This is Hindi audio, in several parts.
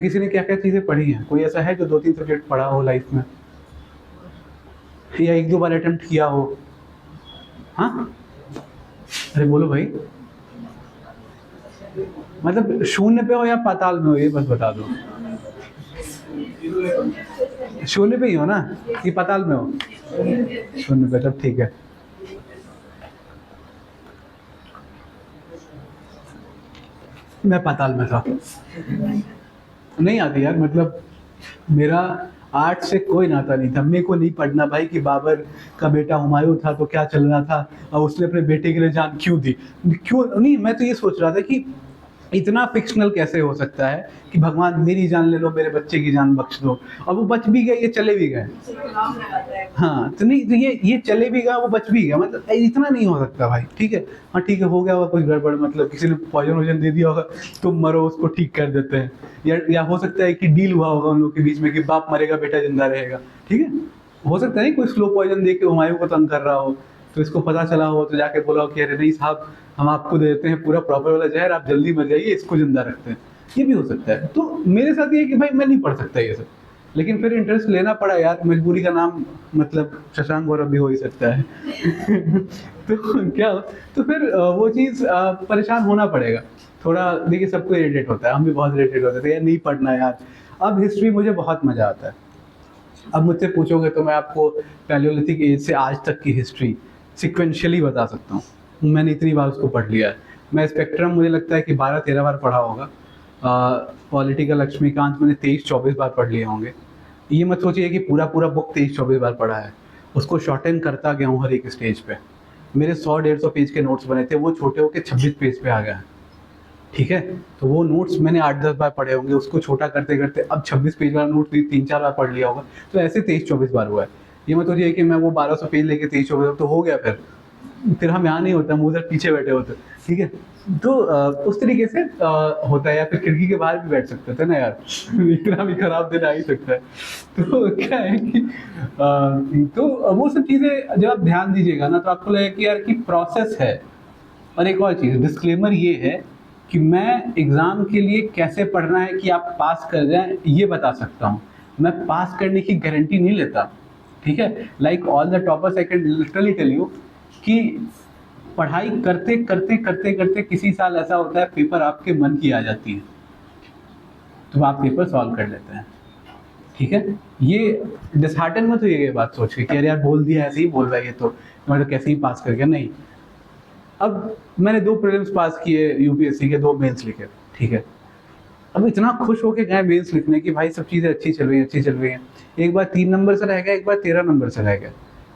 किसी ने क्या-क्या चीज़ें पढ़ी हैं? कोई ऐसा है जो 2-3 सब्जेक्ट पढ़ा हो लाइफ में? या 1-2 बार अटेम्प्ट किया हो? हाँ? अरे बोलो भाई। मतलब शून्य पे हो या पाताल में हो ये बस बता दो। शून्य पे ही हो ना? कि पाताल में हो? शून्य पे, तब ठीक है। मैं पाताल में था। नहीं आती यार, मतलब मेरा आर्ट से कोई नाता नहीं था। मेरे को नहीं पढ़ना भाई कि बाबर का बेटा हुमायूं था तो क्या चल रहा था और उसने अपने बेटे के लिए जान क्यों दी। क्यों नहीं, मैं तो ये सोच रहा था कि इतना फिक्शनल कैसे हो सकता है कि भगवान मेरी जान ले लो, मेरे बच्चे की जान बख्श दो। और वो बच भी गए, ये चले भी गए। हाँ तो नहीं, तो ये चले भी गया, वो बच भी गया, मतलब इतना नहीं हो सकता भाई। ठीक है, हाँ ठीक है, हो गया होगा कुछ गड़बड़, मतलब किसी ने पॉइजन वॉइजन दे दिया होगा, तुम मरो उसको ठीक कर देते हैं। या हो सकता है कि डील हुआ होगा उन लोग के बीच में कि बाप मरेगा बेटा जिंदा रहेगा। ठीक है, हो सकता है कोई स्लो पॉइजन दे के हुमायूं को तंग कर रहा हो, तो इसको पता चला हो तो जाके बोला हो कि अरे नहीं साहब, हम आपको दे देते हैं पूरा प्रॉपर वाला जहर, आप जल्दी मर जाइए, इसको जिंदा रखते हैं। ये भी हो सकता है। तो मेरे साथ ये है कि भाई मैं नहीं पढ़ सकता ये सब, लेकिन फिर इंटरेस्ट लेना पड़ा यार, मजबूरी का नाम, मतलब शशांक गौरव भी हो ही सकता है। तो क्या, तो फिर वो चीज़ परेशान होना पड़ेगा थोड़ा। देखिए सबको इरिटेट होता है, हम भी बहुत इरिटेट होते थे यार नहीं पढ़ना यार। अब हिस्ट्री मुझे बहुत मजा आता है। अब मुझसे पूछोगे तो मैं आपको पैलियोलिथिक एज से आज तक की हिस्ट्री सिक्वेंशियली बता सकता हूँ। मैंने इतनी बार उसको पढ़ लिया है। मैं स्पेक्ट्रम मुझे लगता है कि 12-13 बार पढ़ा होगा। पॉलिटिकल लक्ष्मीकांत मैंने 23-24 बार पढ़ लिए होंगे। ये मत सोचिए कि पूरा पूरा बुक 23-24 बार पढ़ा है, उसको शॉर्टन करता गया हूँ हर एक स्टेज पे। मेरे 100-150 पेज के नोट्स बने थे, वो छोटे होके 26 पेज पे आ गए हैं। ठीक है, तो वो नोट्स मैंने 8-10 बार पढ़े होंगे, उसको छोटा करते करते अब 26 पेज वाला नोट 3-4 बार पढ़ लिया होगा। तो ऐसे 23-24 बार हुआ है। ये मत सोचिए कि मैं वो 1200 पेज लेके 23-24 तो हो गया। फिर हम यहाँ नहीं होता, हम उधर पीछे बैठे होते। ठीक है, तो उस तरीके से होता है। या फिर खिड़की के बाहर भी बैठ सकते थे ना यार। इतना भी खराब दिन आ ही सकता है। तो क्या है कि तो वो सब चीज़ें जब आप ध्यान दीजिएगा ना, तो आपको लगेगा कि यार की प्रोसेस है। और एक और चीज़, डिस्क्लेमर ये है कि मैं एग्ज़ाम के लिए कैसे पढ़ना है कि आप पास कर जाएँ, ये बता सकता हूँ। मैं पास करने की गारंटी नहीं लेता। ठीक है? Like all the toppers I can literally tell you कि पढ़ाई करते, करते, करते, करते किसी साल ऐसा होता है पेपर आपके मन की आ जाती है। तो आप पेपर सॉल्व कर लेते हैं। ठीक है? ये डिसहार्टन मत होइए ये बात सोच के कि अरे यार बोल दिया, ऐसे ही बोल रहा है ये तो, मैं तो कैसे ही पास कर गया। नहीं। अब मैंने 2 प्रीलिम्स पास किए यूपीएससी के, 2 मेंस लिखे। ठीक है? अब इतना खुश होके गए मेंस लिखने की भाई सब चीज़ें अच्छी चल रही हैं, अच्छी चल रही हैं। एक बार 3 नंबर से रह गया, एक बार 13 नंबर से रह गया।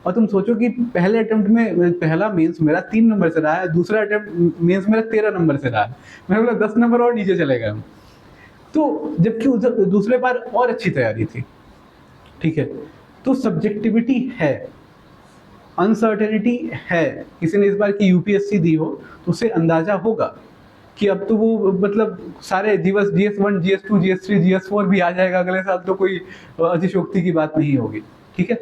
और तुम सोचो कि पहले अटेम्प्ट में पहला मेंस मेरा 3 नंबर से रहा है, दूसरा अटेम्प्ट मेंस मेरा 13 नंबर से रहा है। मैंने बोला 10 नंबर और नीचे चले गए हम। तो जबकि उधर दूसरे बार और अच्छी तैयारी थी। ठीक है? तो सब्जेक्टिविटी है, अनसर्टेनिटी है। किसी ने इस बार की यूपीएससी दी हो तो उसे अंदाजा होगा कि अब तो वो मतलब सारे दिवस GS1, GS2, GS3, GS4 भी आ जाएगा अगले साल, तो कोई अतिशयोक्ति की बात नहीं होगी। ठीक है?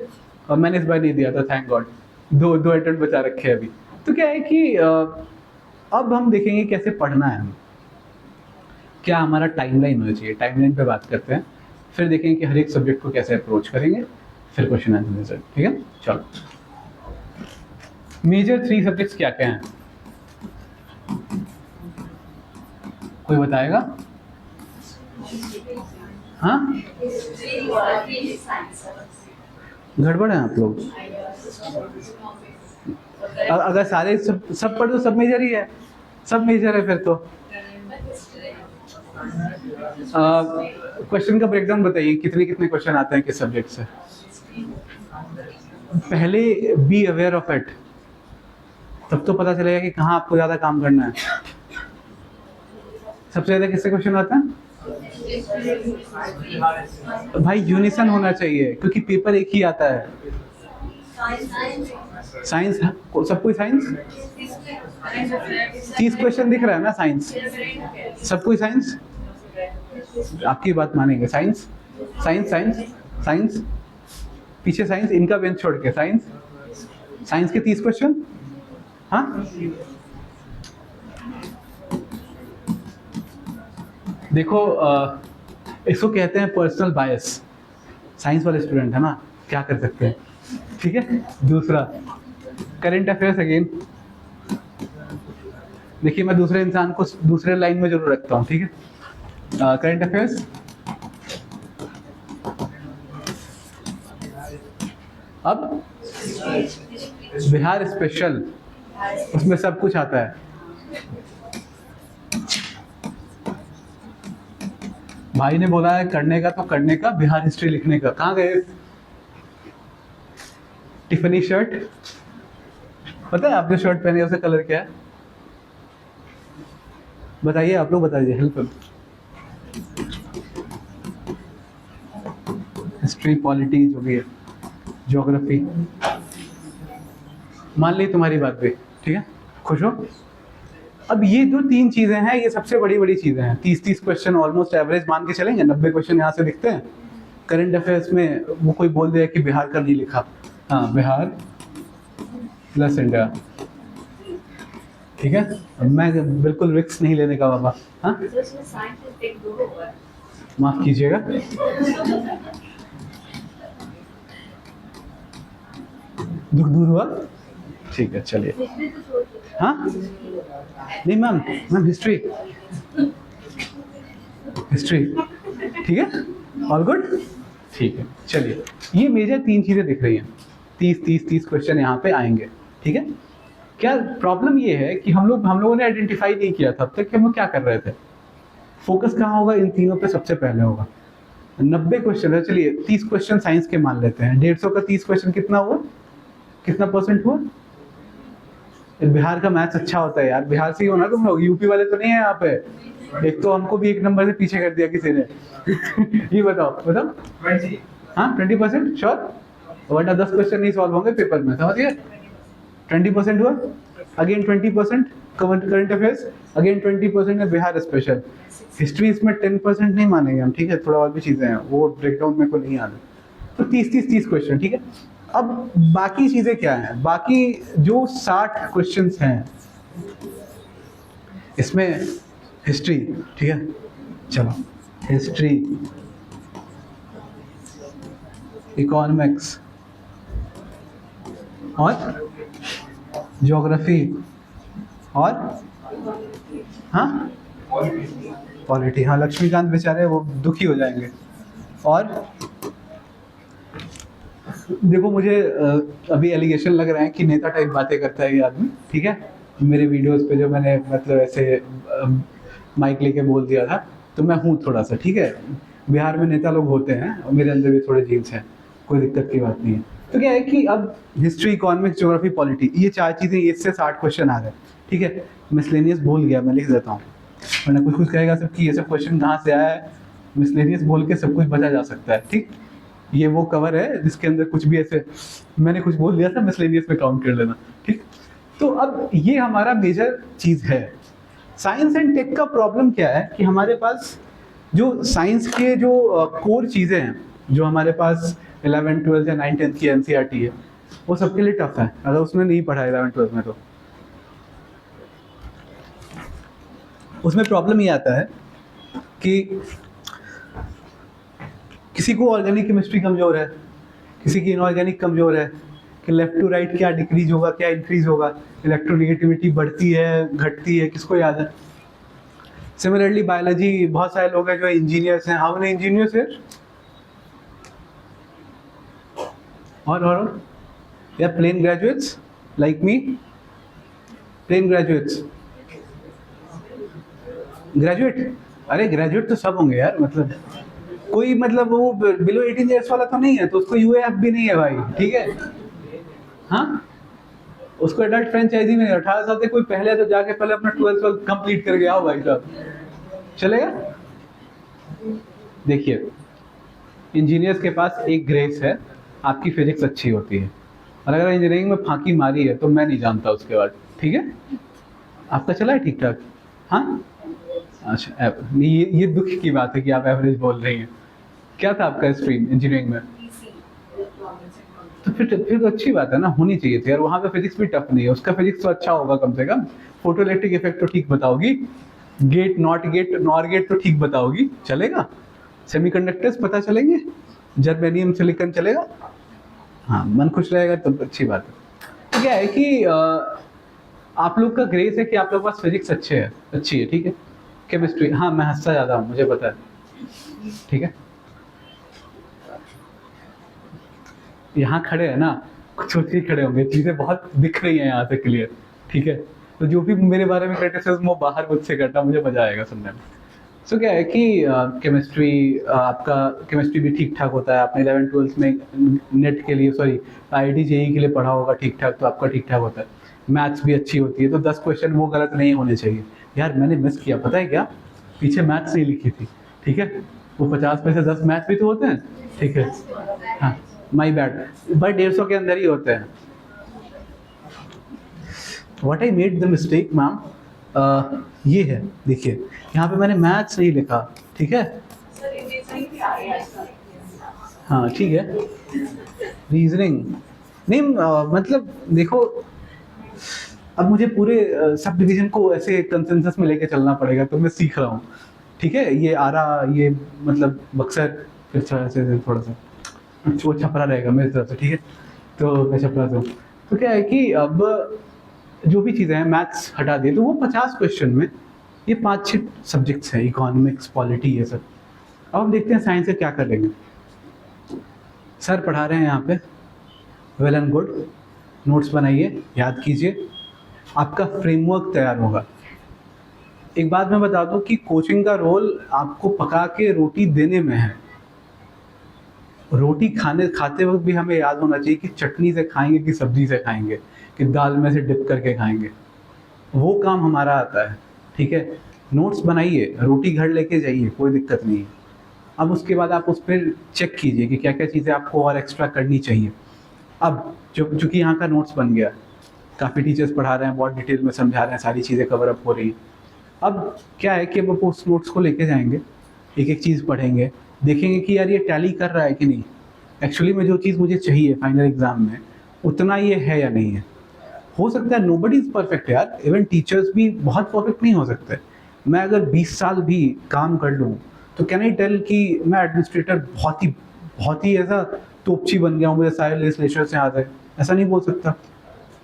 और मैंने इस बार नहीं दिया था, थैंक गॉड। 2 अटेम्प्ट बचा रखे हैं अभी। तो क्या है कि अब हम देखेंगे कैसे पढ़ना है हमें, क्या हमारा टाइमलाइन होना चाहिए। टाइमलाइन पे बात करते हैं, फिर देखेंगे कि हर एक सब्जेक्ट को कैसे अप्रोच करेंगे, फिर क्वेश्चन आंसर। ठीक है, चलो। मेजर 3 सब्जेक्ट्स क्या क्या हैं, कोई बताएगा? हाँ, गड़बड़ है आप लोग। अगर सारे सब पढ़ दो, सब मेजर ही है, सब मेजर है फिर तो। क्वेश्चन का ब्रेकडाउन बताइए, कितने कितने क्वेश्चन आते हैं किस सब्जेक्ट से। पहले बी अवेयर ऑफ इट, तब तो पता चलेगा कि कहाँ आपको ज्यादा काम करना है। सबसे ज्यादा किससे क्वेश्चन आता है? भाई यूनिसन होना चाहिए, क्योंकि पेपर एक ही आता है। साइंस, सब कोई साइंस। 30 क्वेश्चन दिख रहा है ना साइंस, सब कोई साइंस। आपकी बात मानेंगे, साइंस साइंस साइंस साइंस, पीछे साइंस, इनका बेंच छोड़ के साइंस। साइंस के 30 क्वेश्चन। हाँ देखो इसको कहते हैं पर्सनल बायस। साइंस वाले स्टूडेंट है ना, क्या कर सकते हैं, ठीक है। दूसरा करंट अफेयर्स अगेन। देखिए मैं दूसरे इंसान को दूसरे लाइन में जरूर रखता हूँ, ठीक है। करंट अफेयर्स, अब बिहार स्पेशल, उसमें सब कुछ आता है। भाई ने बोला है करने का तो करने का, बिहार हिस्ट्री लिखने का। कहाँ गए टिफनी शर्ट? पता है आप जो शर्ट पहने उसका कलर क्या है? बताइए, आप लोग बताइए, हेल्प। हिस्ट्री, पॉलिटी, जो भी है, ज्योग्राफी, मान ली तुम्हारी बात पे, ठीक है, खुश हो। अब ये जो 3 चीजें हैं, ये सबसे बड़ी बड़ी चीजें हैं। 30 क्वेश्चन ऑलमोस्ट एवरेज मान के चलेंगे, 90 क्वेश्चन यहाँ से दिखते हैं। करंट अफेयर्स में वो कोई बोल दिया कि बिहार का नहीं लिखा, हाँ बिहार प्लस इंडिया, ठीक है। अब मैं बिल्कुल रिस्क नहीं लेने का बाबा, हाँ माफ कीजिएगा। दुख दूर हुआ, ठीक है, चलिए। हाँ नहीं मैम, मैम हिस्ट्री, हिस्ट्री, ठीक है, ऑल गुड, ठीक है, चलिए। ये मेजर 3 चीजें दिख रही हैं। 30 क्वेश्चन यहाँ पे आएंगे, ठीक है। क्या प्रॉब्लम ये है कि हम लोगों ने आइडेंटिफाई नहीं किया था अब तक कि हम लोग क्या कर रहे थे। फोकस कहाँ होगा? इन तीनों पे सबसे पहले होगा। 90 क्वेश्चन है, चलिए 30 क्वेश्चन साइंस के मान लेते हैं। 150 का 30 क्वेश्चन कितना हुआ, कितना परसेंट हुआ? बिहार का मैथ्स अच्छा होता है यार, बिहार से ही हो ना तुम लोग, यूपी वाले तो नहीं है यहाँ पे। एक तो हमको भी 1 नंबर से पीछे कर दिया किसी ने। ये बताओ, हाँ 20% श्योर, वरना 10 क्वेश्चन नहीं सॉल्व होंगे पेपर में, समझ गए। 20% हुआ, अगेन 20% करंट अफेयर्स, अगेन 20% है बिहार स्पेशल। हिस्ट्री इसमें 10% नहीं मानेंगे हम, ठीक है, थोड़ा और भी चीजें हैं, वो ब्रेकडाउन मेरे को नहीं आना। तो 30 क्वेश्चन, ठीक है। अब बाकी चीजें क्या हैं? बाकी जो 60 क्वेश्चंस हैं इसमें हिस्ट्री, ठीक है, चलो हिस्ट्री, इकोनॉमिक्स और ज्योग्राफी और हाँ पॉलिटी, हाँ लक्ष्मीकांत बेचारे वो दुखी हो जाएंगे। और देखो मुझे अभी एलिगेशन लग रहा है कि नेता टाइप बातें करता है ये आदमी, ठीक है। मेरे वीडियोस पे जो मैंने मतलब ऐसे माइक लेके बोल दिया था, तो मैं हूँ थोड़ा सा, ठीक है। बिहार में नेता लोग होते हैं और मेरे अंदर भी थोड़े जीन्स हैं, कोई दिक्कत की बात नहीं है। तो क्या है कि अब हिस्ट्री, इकोनॉमिक्स, ज्योग्राफी, पॉलिटी, ये 4 चीज़ें, इससे 60 क्वेश्चन आ गए, ठीक है। मिसलेनियस भूल गया, मैं लिख देता हूँ, वरना कुछ कहेगा सब कि ये सब क्वेश्चन कहाँ से आया है। मिसलेनियस बोल के सब कुछ बचा जा सकता है, ठीक। ये वो कवर है जिसके अंदर कुछ भी ऐसे मैंने कुछ बोल दिया था, मिसलेनियस में काउंट कर लेना, ठीक। तो अब ये हमारा मेजर चीज़ है। साइंस एंड टेक का प्रॉब्लम क्या है कि हमारे पास जो साइंस के जो कोर चीज़ें हैं, जो हमारे पास 11, 12 या 9, 10 की NCERT है, वो सबके लिए टफ है अगर उसने नहीं पढ़ा 11, 12 में। तो उसमें प्रॉब्लम ये आता है कि किसी को ऑर्गेनिक केमिस्ट्री कमजोर है, किसी की इनऑर्गेनिक कमजोर है, कि लेफ्ट टू राइट क्या डिक्रीज होगा, क्या इंक्रीज होगा, इलेक्ट्रोनेगेटिविटी बढ़ती है घटती है, किसको याद है। सिमिलरली बायोलॉजी, बहुत सारे लोग हैं जो इंजीनियर्स हैं, हाउ मेनी इंजीनियर्स है, और या plain graduates like me, plain graduates, graduate, अरे ग्रेजुएट तो सब होंगे यार, मतलब कोई मतलब वो बिलो 18 ईयर्स वाला तो नहीं है, तो उसको यूएएफ भी नहीं है भाई, ठीक है। हाँ उसको एडल्ट फ्रेंचाइजी में 18 साल से कोई पहले तो जाके पहले अपना 12th कंप्लीट करके आओ भाई साहब, चलेगा। देखिए इंजीनियर्स के पास एक ग्रेस है, आपकी फिजिक्स अच्छी होती है, और अगर इंजीनियरिंग में फांकी मारी है तो मैं नहीं जानता उसके बाद, ठीक है। आपका चला है ठीक ठाक, हाँ अच्छा। ये दुख की बात है कि आप एवरेज बोल रही हैं। क्या था आपका स्ट्रीम इंजीनियरिंग में? तो फिर तो अच्छी बात है ना, होनी चाहिए थी यार। वहाँ पे फिजिक्स भी टफ नहीं है, उसका फिजिक्स तो अच्छा होगा कम से कम। फोटोइलेक्ट्रिक इफेक्ट तो ठीक बताओगी, gate NOT gate NOR gate तो ठीक बताओगी, चलेगा। सेमीकंडक्टर्स पता चलेंगे, जर्मेनियम सिलिकॉन चलेगा, हाँ मन खुश रहेगा तो अच्छी बात है। तो क्या है कि आप लोग का ग्रेस है कि आप लोग के पास फिजिक्स अच्छी है, ठीक है। केमिस्ट्री, हाँ मैं हंसता ज़्यादा हूँ, मुझे पता है, ठीक है। यहाँ खड़े हैं ना, सोच ही खड़े होंगे, चीज़ें बहुत दिख रही हैं यहाँ से क्लियर, ठीक है। तो जो भी मेरे बारे में क्रिटिसिज्म वो बाहर मुझसे करना, मुझे मजा आएगा सुनने में। सो क्या है कि केमिस्ट्री, आपका केमिस्ट्री भी ठीक ठाक होता है। आपने 11-12 में नेट के लिए, सॉरी IIT JEE के लिए पढ़ा होगा ठीक ठाक, तो आपका ठीक ठाक होता है। मैथ्स भी अच्छी होती है, तो 10 क्वेश्चन वो गलत नहीं होने चाहिए। यार मैंने मिस किया, पता है क्या, पीछे मैथ्स नहीं लिखी थी, ठीक है। वो 50 में से 10 मैथ्स भी तो होते हैं, ठीक है। हाँ माई बैड, भाई 150 के अंदर ही होते हैं। What I made the mistake ma'am, ये है, देखिए यहाँ पे मैंने मैथ्स नहीं लिखा, ठीक है। हाँ ठीक है, रीजनिंग नहीं, मतलब देखो, अब मुझे पूरे सब डिवीजन को ऐसे कंसेंसस में लेके चलना पड़ेगा, तो मैं सीख रहा हूँ, ठीक है। ये आरा, ये मतलब बक्सर, फिर ऐसे थोड़ा सा वो छपरा रहेगा मेरी तरफ से, ठीक है। तो मैं छपरा से हूँ। तो क्या है कि अब जो भी चीज़ें हैं, मैथ्स हटा दिए, तो वो 50 क्वेश्चन में ये 5-6 सब्जेक्ट्स हैं, इकोनॉमिक्स, पॉलिटी, ये सब। अब हम देखते हैं साइंस से क्या कर लेंगे। सर पढ़ा रहे हैं यहाँ पे, वेल एंड गुड, नोट्स बनाइए, याद कीजिए, आपका फ्रेमवर्क तैयार होगा। एक बात मैं बता दूं कि कोचिंग का रोल आपको पका के रोटी देने में है। रोटी खाते वक्त भी हमें याद होना चाहिए कि चटनी से खाएंगे कि सब्जी से खाएंगे, कि दाल में से डिप करके खाएंगे, वो काम हमारा आता है, ठीक है। नोट्स बनाइए, रोटी घर लेके जाइए, कोई दिक्कत नहीं है। अब उसके बाद आप उस पर चेक कीजिए कि क्या क्या चीज़ें आपको और एक्स्ट्रा करनी चाहिए। अब चूँकि यहाँ का नोट्स बन गया, काफ़ी टीचर्स पढ़ा रहे हैं, बहुत डिटेल में समझा रहे हैं, सारी चीज़ें कवर अप हो रही हैं। अब क्या है कि अब उस नोट्स को लेके जाएंगे, एक एक चीज़ पढ़ेंगे, देखेंगे कि यार ये टैली कर रहा है कि नहीं, एक्चुअली में जो चीज़ मुझे चाहिए फाइनल एग्जाम में उतना ये है या नहीं है। हो सकता है नोबडी इज़ परफेक्ट यार, इवन टीचर्स भी बहुत परफेक्ट नहीं हो सकते। मैं अगर 20 साल भी काम कर लूँ तो कैन आई टेल कि मैं एडमिनिस्ट्रेटर बहुत ही ऐसा तोपची बन गया हूँ, मुझे सारे लेजिस्लेचर से याद है, ऐसा नहीं बोल सकता।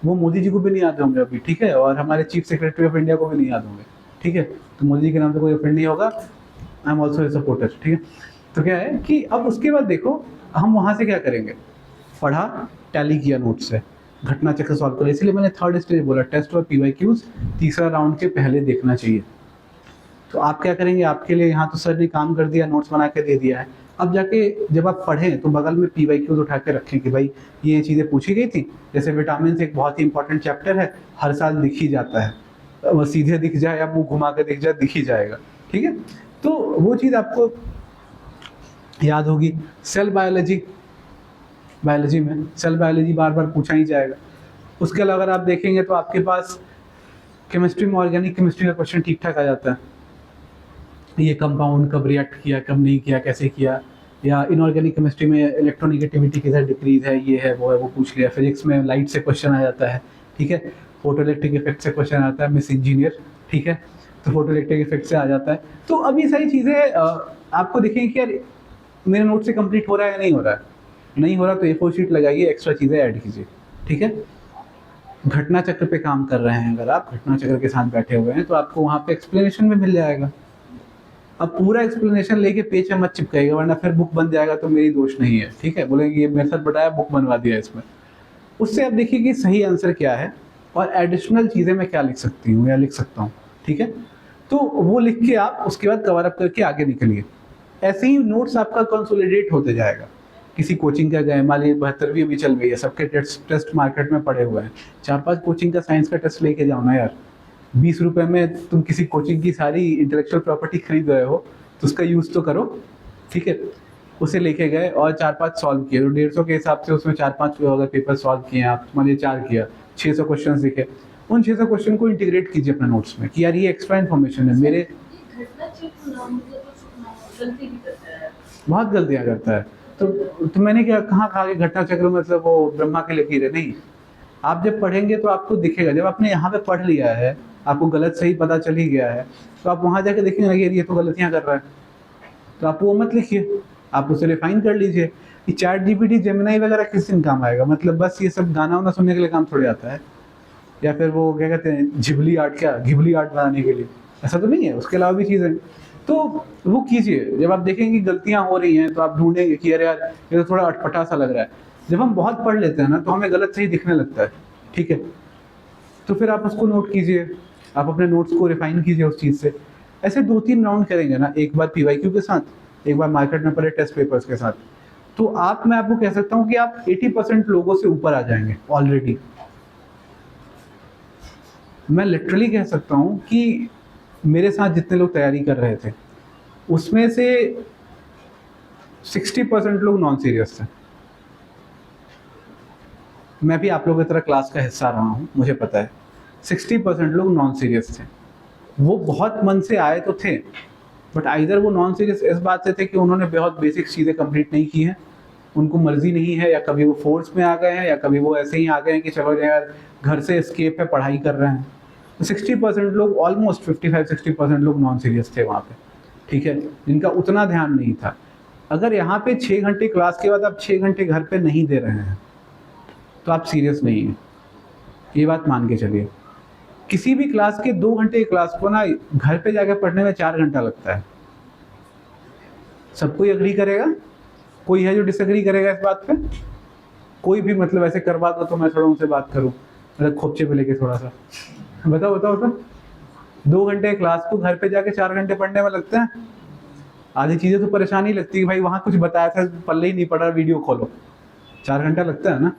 वो मोदी जी को भी नहीं याद होंगे अभी, ठीक है, और हमारे चीफ सेक्रेटरी ऑफ इंडिया को भी नहीं याद होंगे, ठीक है। तो मोदी जी के नाम से कोई ऑफेंड नहीं होगा, I am also a supporter, ठीक है। तो क्या है कि अब उसके बाद देखो हम वहाँ से क्या करेंगे, पढ़ा, टैली किया नोट से, घटना चक्र सॉल्व करें। इसलिए मैंने थर्ड स्टेज बोला, टेस्ट और PYQs तीसरा राउंड के पहले देखना चाहिए। तो आप क्या करेंगे, आपके लिए यहाँ तो सर ने काम कर दिया, नोट्स बना के दे दिया है। अब जाके जब आप पढ़ें तो बगल में PYQs उठा के रखें कि भाई ये चीज़ें पूछी गई थी। जैसे विटामिन एक बहुत ही इंपॉर्टेंट चैप्टर है, हर साल दिख ही जाता है, वो सीधे दिख जाए या मुंह घुमा के दिख जाए, दिख ही जाएगा, ठीक है। तो वो चीज़ आपको याद होगी। सेल बायोलॉजी में सेल बायोलॉजी बार बार पूछा ही जाएगा। उसके अलावा अगर आप देखेंगे तो आपके पास केमिस्ट्री में ऑर्गेनिक केमिस्ट्री का क्वेश्चन ठीक ठाक आ जाता है, ये कंपाउंड कब रिएक्ट किया, कब नहीं किया, कैसे किया। या इनऑर्गेनिक केमिस्ट्री में इलेक्ट्रोनेगेटिविटी किधर डिक्रीज है, ये है, वो पूछ लिया। फिजिक्स में लाइट से क्वेश्चन आ जाता है, ठीक है। फोटो इलेक्ट्रिक इफेक्ट से क्वेश्चन आता है, मिस इंजीनियर, ठीक है, तो फोटो इलेक्ट्रिक इफेक्ट से आ जाता है। तो अब ये सारी चीज़ें आपको दिखेंगे कि यार मेरे नोट से कंप्लीट हो रहा है या नहीं हो रहा है। नहीं हो रहा तो A4 शीट लगाइए, एक्स्ट्रा चीज़ें ऐड कीजिए, ठीक है। घटना चक्र पे काम कर रहे हैं, अगर आप घटना चक्र के साथ बैठे हुए हैं तो आपको वहाँ पे एक्सप्लेनेशन में मिल जाएगा। अब पूरा एक्सप्लेनेशन लेके पेज में मत चिपकाइएगा, वरना फिर बुक बन जाएगा तो मेरी दोष नहीं है, ठीक है। बोलेंगे ये मेरे साथ बताया, बुक बनवा दिया इसमें। उससे आप देखिए कि सही आंसर क्या है और एडिशनल चीज़ें मैं क्या लिख सकती हूँ या लिख सकता हूँ, ठीक है। तो वो लिख के आप उसके बाद कवर अप करके आगे निकलिए। ऐसे ही नोट्स आपका कंसोलिडेट होते जाएगा। किसी कोचिंग का गए, मान लीजिए 72वीं अभी चल रही है, सबके टेस्ट मार्केट में पड़े हुए हैं, 4-5 कोचिंग का साइंस का टेस्ट लेके जाओ ना यार। 20 रुपए में तुम किसी कोचिंग की सारी इंटेलेक्चुअल प्रॉपर्टी खरीद रहे हो तो उसका यूज़ तो करो, ठीक है। उसे लेके गए और 4-5 सॉल्व किए, तो 150 के हिसाब से उसमें 4-5 अगर पेपर सॉल्व किए आप, मान लीजिए 4 किया, 600 क्वेश्चन दिखे। उन 600 क्वेश्चन को इंटीग्रेट कीजिए अपने नोट्स में कि यार ये एक्स्ट्रा इन्फॉर्मेशन है मेरे। बहुत गलतियाँ करता है। तो मैंने क्या कहाँ कहा कि घटना चक्र मतलब वो ब्रह्मा के लकीर है, नहीं। आप जब पढ़ेंगे तो आपको दिखेगा, जब आपने यहाँ पे पढ़ लिया है, आपको गलत सही पता चल ही गया है, तो आप वहाँ जाके देखेंगे कि ये तो गलतियाँ कर रहा है, तो आप वो मत लिखिए, आप उसे रिफाइन कर लीजिए। कि चैट जीपीटी, जेमिनाई वगैरह किस दिन काम आएगा? मतलब बस ये सब गाना वाना सुनने के लिए काम थोड़ी आता है, या फिर वो क्या कहते हैं घिबली आर्ट, क्या घिबली आर्ट बनाने के लिए, ऐसा तो नहीं है, उसके अलावा भी चीज़ें। तो वो कीजिए, जब आप देखेंगे गलतियां हो रही हैं तो आप ढूंढेंगे कि अरे यार ये तो थोड़ा अटपटा सा लग रहा है। जब हम बहुत पढ़ लेते हैं ना तो हमें गलत सही दिखने लगता है, ठीक है? तो फिर आप उसको नोट कीजिए, आप अपने नोट्स को रिफाइन कीजिए उस चीज़ से। ऐसे 2-3 राउंड करेंगे ना, एक बार पीवाईक्यू के साथ, एक बार मार्केट में पड़े टेस्ट पेपर्स के साथ, तो मैं आपको कह सकता हूँ कि आप 80% लोगों से ऊपर आ जाएंगे ऑलरेडी। मैं लिटरली कह सकता हूँ कि मेरे साथ जितने लोग तैयारी कर रहे थे उसमें से 60% लोग नॉन सीरियस थे। मैं भी आप लोगों की तरह क्लास का हिस्सा रहा हूँ, मुझे पता है। 60% लोग नॉन सीरियस थे। वो बहुत मन से आए तो थे, बट आइदर वो नॉन सीरियस इस बात से थे कि उन्होंने बहुत बेसिक चीज़ें कंप्लीट नहीं की हैं, उनको मर्जी नहीं है, या कभी वो फोर्स में आ गए हैं, या कभी वो ऐसे ही आ गए हैं कि चलो यार घर से एस्केप है, पढ़ाई कर रहे हैं। तो 60% लोग, ऑलमोस्ट 55-60% लोग नॉन सीरियस थे वहाँ पे, ठीक है, जिनका उतना ध्यान नहीं था। अगर यहाँ पे 6 घंटे क्लास के बाद आप 6 घंटे घर पे नहीं दे रहे हैं तो आप सीरियस नहीं हैं, ये बात मान के चलिए। किसी भी क्लास के 2 घंटे की क्लास को ना घर पे जाके पढ़ने में 4 घंटा लगता है। सब कोई अग्री करेगा? कोई है जो डिसएग्री करेगा इस बात पे? कोई भी मतलब ऐसे करवा दो तो मैं थोड़ा उनसे बात करूं, मतलब खोपचे पे लेके थोड़ा सा, बताओ बताओ तो। 2 घंटे क्लास को घर पे जाके 4 घंटे पढ़ने में लगते हैं। आधी चीजें तो परेशानी लगती है, भाई वहां कुछ बताया था पल्ले ही नहीं पड़ा, वीडियो खोलो, 4 घंटा लगता है ना।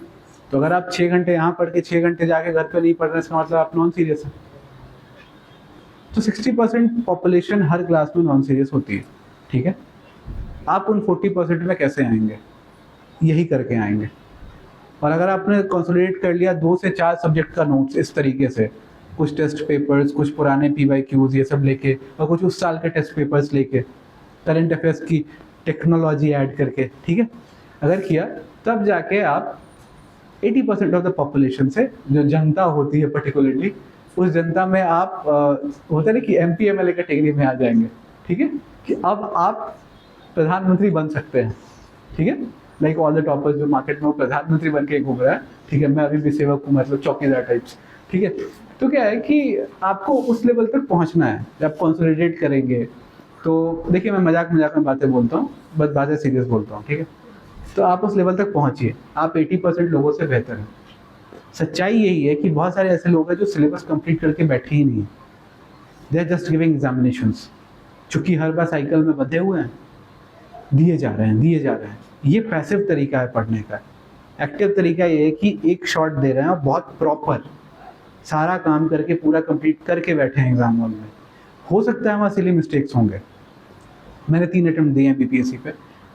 तो अगर आप 6 घंटे यहाँ पढ़ के 6 घंटे जाके घर पे नहीं पढ़ रहे, इसका मतलब आप नॉन सीरियस हैं। तो 60% पॉपुलेशन हर क्लास में नॉन सीरियस होती है, ठीक है। आप उन 40% में कैसे आएंगे? यही करके आएंगे। और अगर आपने कंसोलिडेट कर लिया 2 से 4 सब्जेक्ट का नोट्स इस तरीके से, कुछ टेस्ट पेपर्स, कुछ पुराने पीवाईक्यूज ये सब लेके, और कुछ उस साल के टेस्ट पेपर्स लेके, करंट अफेयर्स की टेक्नोलॉजी ऐड करके, ठीक है, अगर किया, तब जाके आप 80% ऑफ द पॉपुलेशन से, जो जनता होती है पर्टिकुलरली, उस जनता में आप होता है ना कि एमपी एमएलए कैटेगरी में आ जाएंगे, ठीक है, कि अब आप प्रधानमंत्री बन सकते हैं, ठीक है। लाइक ऑल द टॉपर्स जो मार्केट में वो प्रधानमंत्री बन के घूम रहा है, ठीक है, मैं अभी भी सेवक हूँ, मतलब चौकीदार टाइप्स, ठीक है। तो क्या है कि आपको उस लेवल तक पहुंचना है। जब आप कंसोलिडेट करेंगे तो देखिए, मैं मजाक मजाक में बातें बोलता हूँ, बस बातें सीरियस बोलता हूँ, ठीक है। तो आप उस लेवल तक पहुंचिए, आप 80% लोगों से बेहतर हैं। सच्चाई यही है कि बहुत सारे ऐसे लोग हैं जो सिलेबस कंप्लीट करके बैठे ही नहीं, they are just giving examinations, चूंकि हर बार साइकिल में बंधे हुए हैं, दिए जा रहे हैं, दिए जा रहे हैं। ये पैसिव तरीका है पढ़ने का। एक्टिव तरीका ये है कि एक शॉट दे रहे हैं और बहुत प्रॉपर सारा काम करके पूरा कंप्लीट करके बैठे हैं एग्जाम हॉल में। हो सकता है वहाँ सिली मिस्टेक्स होंगे। मैंने 3 अटेम्प्ट दिए हैं बीपीएससी पे।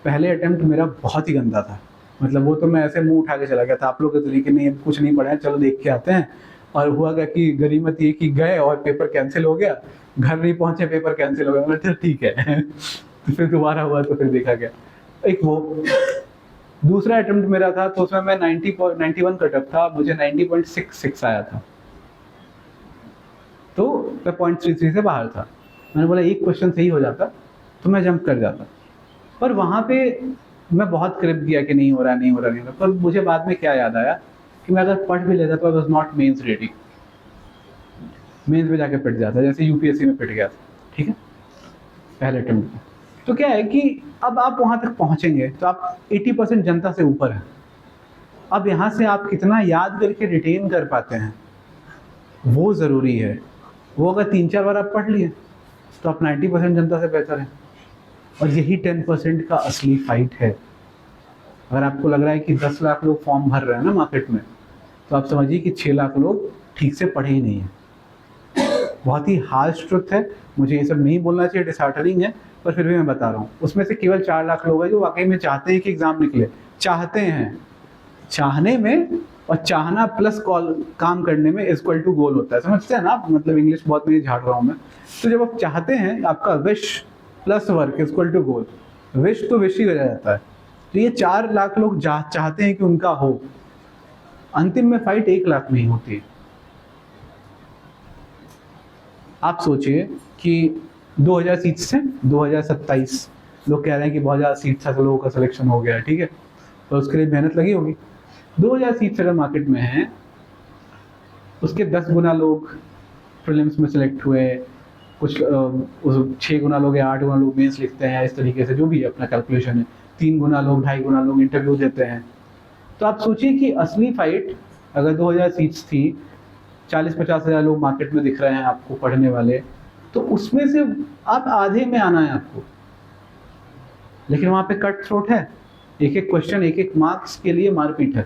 पहले अटेम्प्ट मेरा बहुत ही गंदा था, मतलब वो तो मैं ऐसे मुंह उठा के चला गया था, आप लोग के तरीके नहीं, कुछ नहीं पढ़ा है, चलो देख के आते हैं। और हुआ क्या कि गनीमत ये कि गए और पेपर कैंसिल हो गया, घर नहीं पहुंचे, पेपर कैंसिल हो गया। मैंने कहा ठीक है तो फिर दोबारा हुआ तो फिर देखा गया। एक वो दूसरा अटेम्प्ट मेरा था, तो उसमें मैं 91 कटअप था, मुझे 90.66 आया था, तो मैं 0.33 से बाहर था। मैंने बोला एक क्वेश्चन सही हो जाता तो मैं जंप कर जाता। पर वहाँ पे मैं बहुत करीब किया कि नहीं हो रहा, नहीं हो रहा, नहीं हो रहा। पर मुझे बाद में क्या याद आया कि मैं अगर पढ़ भी लेता तो I was not mains ready. Mains में जाके पिट जाता, जैसे यूपीएससी में पिट गया था, ठीक है, पहले अटेम्प्ट में। तो क्या है कि अब आप वहाँ तक पहुँचेंगे तो आप 80% जनता से ऊपर हैं। अब यहाँ से आप कितना याद करके रिटेन कर पाते हैं वो ज़रूरी है। वो अगर 3-4 बार आप पढ़ लिए तो आप 90% जनता से बेहतर हैं। और यही 10% का असली फाइट है। अगर आपको लग रहा है कि 10 लाख लोग फॉर्म भर रहे हैं ना मार्केट में, तो आप समझिए कि 6 लाख लोग ठीक से पढ़े ही नहीं हैं। बहुत ही हार्श ट्रुथ है, मुझे ये सब नहीं बोलना चाहिए, डिसहार्टनिंग है, पर फिर भी मैं बता रहा हूँ। उसमें से केवल 4 लाख लोग हैं जो वाकई में चाहते हैं कि एग्ज़ाम निकले, चाहते हैं। चाहने में और चाहना प्लस काम करने में इक्वल टू गोल होता है, समझते हैं ना आप? मतलब इंग्लिश बहुत नहीं झाड़ रहा हूँ मैं। तो जब आप चाहते हैं, आपका wish plus work equal to goal, wish तो विश ही रह जाता है। तो ये 4 लाख लोग चाहते हैं कि उनका हो। अंतिम में फाइट 1 लाख में ही होती है। आप सोचिए कि 2000 सीट से 2027 लोग कह रहे हैं कि बहुत ज़्यादा सीट्स से लोगों का सिलेक्शन हो गया है, ठीक है, तो उसके लिए मेहनत लगी होगी। 2000 सीट्स अगर मार्केट में हैं, उसके 10 गुना लोग प्रीलिम्स में सिलेक्ट हुए, कुछ 6 गुना लोग या 8 गुना लोग मेंस लिखते हैं, इस तरीके से जो भी अपना कैलकुलेशन है, 3 गुना लोग 2.5 गुना लोग इंटरव्यू देते हैं। तो आप सोचिए कि असली फाइट अगर 2000 सीट्स थी, 40-50 हज़ार लोग मार्केट में दिख रहे हैं आपको पढ़ने वाले, तो उसमें से आप आधे में आना है आपको। लेकिन वहाँ पे कट थ्रोट है, एक एक क्वेश्चन, एक एक मार्क्स के लिए मारपीट है।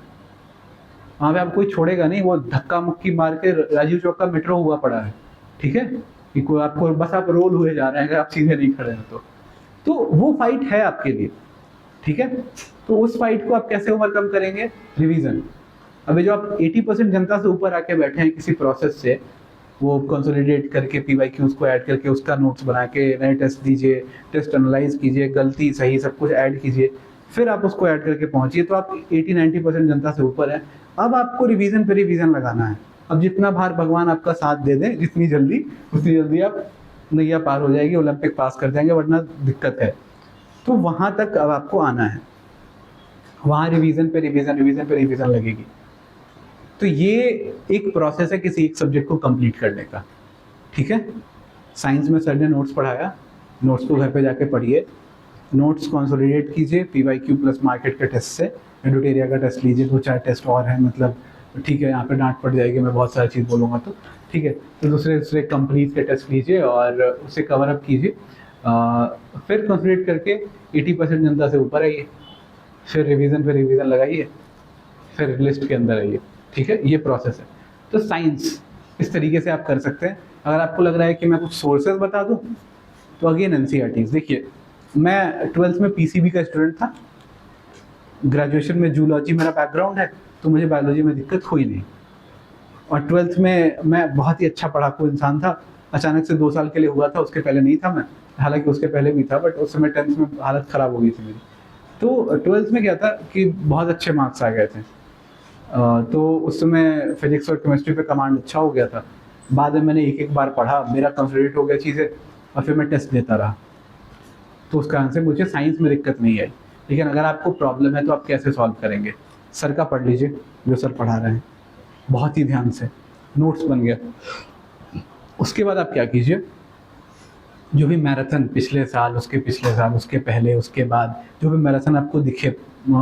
वहाँ पे आपको कोई छोड़ेगा नहीं, वो धक्का मुक्की मार के राजीव चौक का मेट्रो हुआ पड़ा है, ठीक है, कि कोई आपको बस आप रोल हुए जा रहे हैं अगर आप सीधे नहीं खड़े हैं तो वो फाइट है आपके लिए, ठीक है। तो उस फाइट को आप कैसे ओवरकम करेंगे? रिवीजन। अभी जो आप 80% जनता से ऊपर आके बैठे हैं किसी प्रोसेस से, वो कंसोलिडेट करके PYQs को ऐड करके उसका नोट्स बना के नए टेस्ट दीजिए, टेस्ट एनालाइज कीजिए, गलती सही सब कुछ ऐड कीजिए, फिर आप उसको ऐड करके पहुंचिए, तो आप 80-90% जनता से ऊपर है। अब आपको रिवीजन पे रिवीजन लगाना है। अब जितना बार भगवान आपका साथ दे दें, जितनी जल्दी उतनी जल्दी आप नैया पार हो जाएगी, ओलंपिक पास कर जाएंगे, वरना दिक्कत है। तो वहां तक अब आपको आना है, वहां रिवीजन पे रिवीजन लगेगी। तो ये एक प्रोसेस है किसी एक सब्जेक्ट को कंप्लीट करने का, ठीक है। साइंस में सर ने नोट्स पढ़ाया, नोट्स को घर पे जाके पढ़िए, नोट्स कंसोलिडेट कीजिए PYQ प्लस मार्केट के टेस्ट से, एंडोटेरिया का टेस्ट लीजिए, 2-4 टेस्ट और हैं, मतलब ठीक है, यहाँ पे डांट पड़ जाएगी, मैं बहुत सारी चीज़ बोलूँगा तो, ठीक है। तो दूसरे कंपनीज के टेस्ट लीजिए और उसे कवर अप कीजिए, फिर कंसोलिडेट करके 80% जनता से ऊपर आइए, फिर रिवीजन लगाइए, फिर लिस्ट के अंदर आइए, ठीक है। ये प्रोसेस है। तो साइंस इस तरीके से आप कर सकते हैं। अगर आपको लग रहा है कि मैं कुछ सोर्सेज बता दूं, तो अगेन NCERTs देखिए, मैं 12th में PCB का स्टूडेंट था, ग्रेजुएशन में जूलॉजी मेरा बैकग्राउंड है, तो मुझे बायोलॉजी में दिक्कत हुई नहीं, और 12th में मैं बहुत ही अच्छा पढ़ाकू इंसान था। अचानक से 2 साल के लिए हुआ था, उसके पहले नहीं था मैं, हालांकि उसके पहले भी था, बट उस समय 10th में हालत ख़राब हो गई थी मेरी। तो 12th में क्या था कि बहुत अच्छे मार्क्स आ गए थे, तो उस समय फिजिक्स और केमिस्ट्री पे कमांड अच्छा हो गया था। बाद में मैंने एक बार पढ़ा, मेरा कंसोलिडेट हो गया चीज़ें, और फिर मैं टेस्ट देता रहा, तो उस कारण से मुझे साइंस में दिक्कत नहीं आई। लेकिन अगर आपको प्रॉब्लम है तो आप कैसे सॉल्व करेंगे? सर का पढ़ लीजिए, जो सर पढ़ा रहे हैं, बहुत ही ध्यान से, नोट्स बन गया। उसके बाद आप क्या कीजिए, जो भी मैराथन पिछले साल, उसके पिछले साल, उसके पहले, उसके बाद जो भी मैराथन आपको दिखे